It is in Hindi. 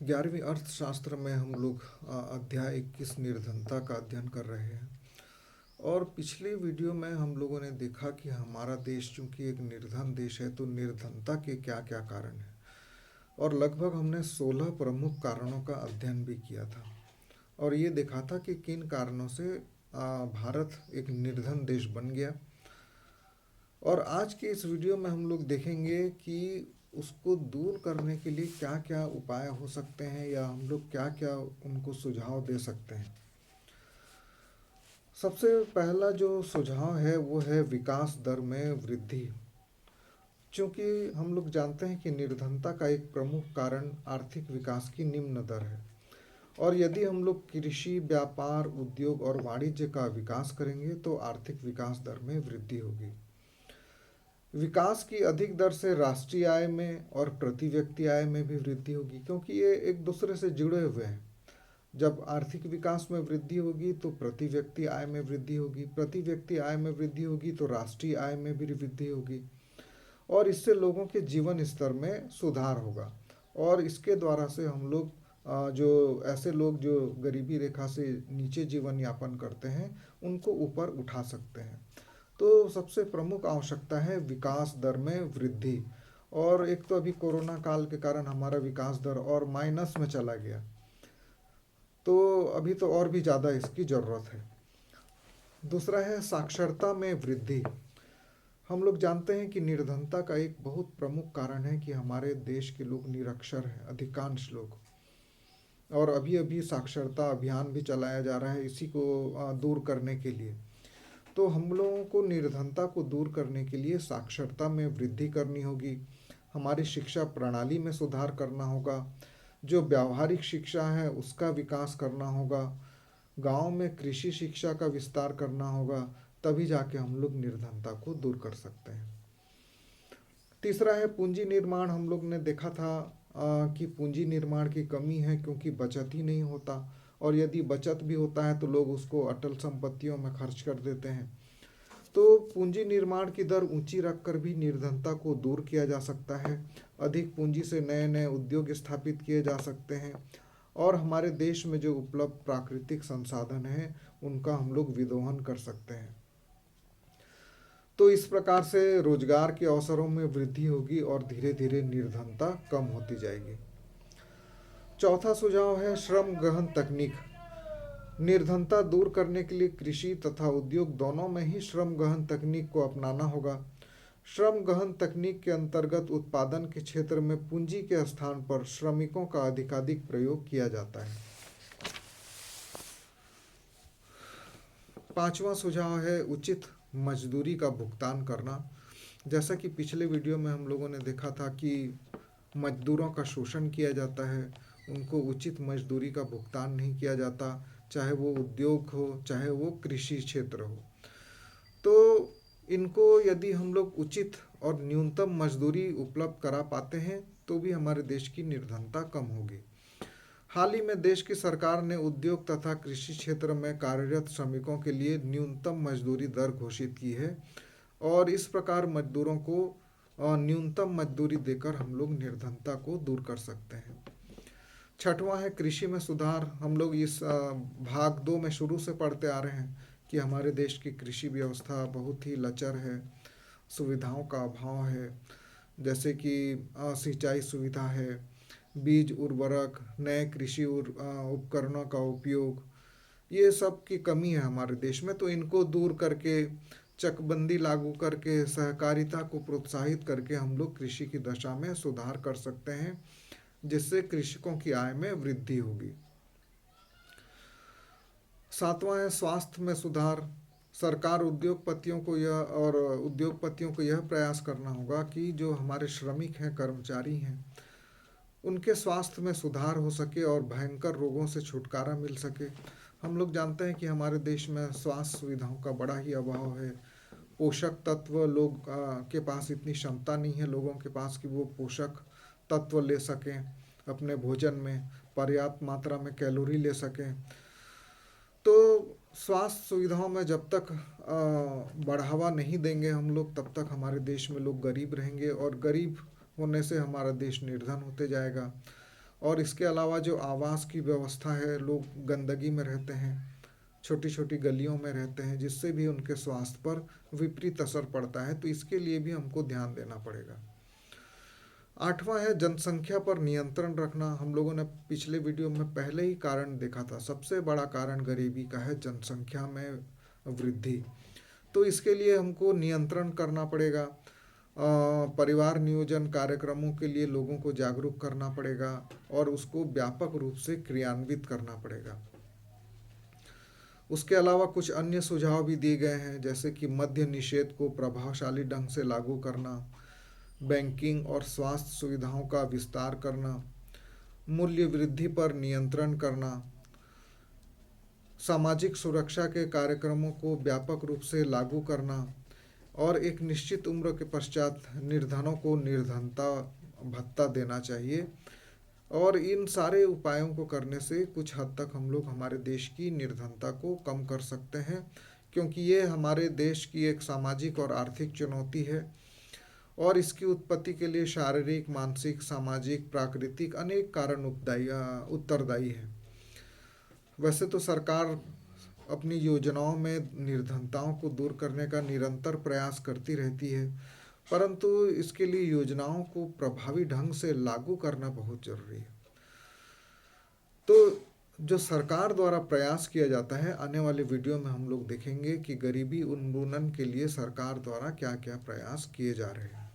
11वीं अर्थशास्त्र में हम लोग अध्याय 21 निर्धनता का अध्ययन कर रहे हैं। और पिछले वीडियो में हम लोगों ने देखा कि हमारा देश चूंकि एक निर्धन देश है तो निर्धनता के क्या क्या कारण हैं, और लगभग हमने 16 प्रमुख कारणों का अध्ययन भी किया था। और ये देखा था कि किन कारणों से भारत एक निर्धन देश बन गया। और आज के इस वीडियो में हम लोग देखेंगे कि उसको दूर करने के लिए क्या क्या उपाय हो सकते हैं, या हम लोग क्या क्या उनको सुझाव दे सकते हैं। सबसे पहला जो सुझाव है वो है विकास दर में वृद्धि। क्योंकि हम लोग जानते हैं कि निर्धनता का एक प्रमुख कारण आर्थिक विकास की निम्न दर है, और यदि हम लोग कृषि, व्यापार, उद्योग और वाणिज्य का विकास करेंगे तो आर्थिक विकास दर में वृद्धि होगी। विकास की अधिक दर से राष्ट्रीय आय में और प्रति व्यक्ति आय में भी वृद्धि होगी, क्योंकि ये एक दूसरे से जुड़े हुए हैं। जब आर्थिक विकास में वृद्धि होगी तो प्रति व्यक्ति आय में वृद्धि होगी, प्रति व्यक्ति आय में वृद्धि होगी तो राष्ट्रीय आय में भी वृद्धि होगी, और इससे लोगों के जीवन स्तर में सुधार होगा। और इसके द्वारा से हम लोग जो ऐसे लोग जो गरीबी रेखा से नीचे जीवन यापन करते हैं उनको ऊपर उठा सकते हैं। तो सबसे प्रमुख आवश्यकता है विकास दर में वृद्धि। और एक तो अभी कोरोना काल के कारण हमारा विकास दर और माइनस में चला गया, तो अभी तो और भी ज़्यादा इसकी ज़रूरत है। दूसरा है साक्षरता में वृद्धि। हम लोग जानते हैं कि निर्धनता का एक बहुत प्रमुख कारण है कि हमारे देश के लोग निरक्षर हैं, अधिकांश लोग। और अभी अभी साक्षरता अभियान भी चलाया जा रहा है इसी को दूर करने के लिए। तो हम लोगों को निर्धनता को दूर करने के लिए साक्षरता में वृद्धि करनी होगी, हमारी शिक्षा प्रणाली में सुधार करना होगा, जो व्यावहारिक शिक्षा है उसका विकास करना होगा, गांव में कृषि शिक्षा का विस्तार करना होगा, तभी जाके हम लोग निर्धनता को दूर कर सकते हैं। तीसरा है पूंजी निर्माण। हम लोग ने देखा था कि पूंजी निर्माण की कमी है, क्योंकि बचत ही नहीं होता, और यदि बचत भी होता है तो लोग उसको अटल संपत्तियों में खर्च कर देते हैं। तो पूंजी निर्माण की दर ऊंची रखकर भी निर्धनता को दूर किया जा सकता है। अधिक पूंजी से नए नए उद्योग स्थापित किए जा सकते हैं, और हमारे देश में जो उपलब्ध प्राकृतिक संसाधन हैं उनका हम लोग विदोहन कर सकते हैं। तो इस प्रकार से रोजगार के अवसरों में वृद्धि होगी और धीरे धीरे निर्धनता कम होती जाएगी। चौथा सुझाव है श्रम गहन तकनीक। निर्धनता दूर करने के लिए कृषि तथा उद्योग दोनों में ही श्रम गहन तकनीक को अपनाना होगा। श्रम गहन तकनीक के अंतर्गत उत्पादन के क्षेत्र में पूंजी के स्थान पर श्रमिकों का अधिकाधिक प्रयोग किया जाता है। पांचवा सुझाव है उचित मजदूरी का भुगतान करना। जैसा कि पिछले वीडियो में हम लोगों ने देखा था कि मजदूरों का शोषण किया जाता है, उनको उचित मजदूरी का भुगतान नहीं किया जाता, चाहे वो उद्योग हो चाहे वो कृषि क्षेत्र हो। तो इनको यदि हम लोग उचित और न्यूनतम मजदूरी उपलब्ध करा पाते हैं तो भी हमारे देश की निर्धनता कम होगी। हाल ही में देश की सरकार ने उद्योग तथा कृषि क्षेत्र में कार्यरत श्रमिकों के लिए न्यूनतम मजदूरी दर घोषित की है, और इस प्रकार मजदूरों को न्यूनतम मजदूरी देकर हम लोग निर्धनता को दूर कर सकते हैं। छठवां है कृषि में सुधार। हम लोग इस भाग 2 में शुरू से पढ़ते आ रहे हैं कि हमारे देश की कृषि व्यवस्था बहुत ही लचर है, सुविधाओं का अभाव है, जैसे कि सिंचाई सुविधा है, बीज उर्वरक, नए कृषि उपकरणों का उपयोग, ये सब की कमी है हमारे देश में। तो इनको दूर करके, चकबंदी लागू करके, सहकारिता को प्रोत्साहित करके हम लोग कृषि की दशा में सुधार कर सकते हैं, जिससे कृषकों की आय में वृद्धि होगी। सातवां है स्वास्थ्य में सुधार। सरकार उद्योगपतियों को यह प्रयास करना होगा कि जो हमारे श्रमिक हैं, कर्मचारी हैं, उनके स्वास्थ्य में सुधार हो सके और भयंकर रोगों से छुटकारा मिल सके। हम लोग जानते हैं कि हमारे देश में स्वास्थ्य सुविधाओं का बड़ा ही अभाव है। पोषक तत्व लोग के पास इतनी क्षमता नहीं है लोगों के पास कि वो पोषक तत्व ले सकें, अपने भोजन में पर्याप्त मात्रा में कैलोरी ले सकें। तो स्वास्थ्य सुविधाओं में जब तक बढ़ावा नहीं देंगे हम लोग, तब तक हमारे देश में लोग गरीब रहेंगे, और गरीब होने से हमारा देश निर्धन होते जाएगा। और इसके अलावा जो आवास की व्यवस्था है, लोग गंदगी में रहते हैं, छोटी छोटी गलियों में रहते हैं, जिससे भी उनके स्वास्थ्य पर विपरीत असर पड़ता है, तो इसके लिए भी हमको ध्यान देना पड़ेगा। आठवां है जनसंख्या पर नियंत्रण रखना। हम लोगों ने पिछले वीडियो में पहले ही कारण देखा था, सबसे बड़ा कारण गरीबी का है जनसंख्या में वृद्धि। तो इसके लिए हमको नियंत्रण करना पड़ेगा। परिवार नियोजन कार्यक्रमों के लिए लोगों को जागरूक करना पड़ेगा और उसको व्यापक रूप से क्रियान्वित करना पड़ेगा। उसके अलावा कुछ अन्य सुझाव भी दिए गए हैं, जैसे कि मद्य निषेध को प्रभावशाली ढंग से लागू करना, बैंकिंग और स्वास्थ्य सुविधाओं का विस्तार करना, मूल्य वृद्धि पर नियंत्रण करना, सामाजिक सुरक्षा के कार्यक्रमों को व्यापक रूप से लागू करना और एक निश्चित उम्र के पश्चात निर्धनों को निर्धनता भत्ता देना चाहिए। और इन सारे उपायों को करने से कुछ हद तक हम लोग हमारे देश की निर्धनता को कम कर सकते हैं, क्योंकि ये हमारे देश की एक सामाजिक और आर्थिक चुनौती है और इसकी उत्पत्ति के लिए शारीरिक, मानसिक, सामाजिक, प्राकृतिक अनेक कारण उत्तरदायी हैं। वैसे तो सरकार अपनी योजनाओं में निर्धनताओं को दूर करने का निरंतर प्रयास करती रहती है, परंतु इसके लिए योजनाओं को प्रभावी ढंग से लागू करना बहुत जरूरी है। तो जो सरकार द्वारा प्रयास किया जाता है, आने वाले वीडियो में हम लोग देखेंगे कि गरीबी उन्मूलन के लिए सरकार द्वारा क्या क्या प्रयास किए जा रहे हैं।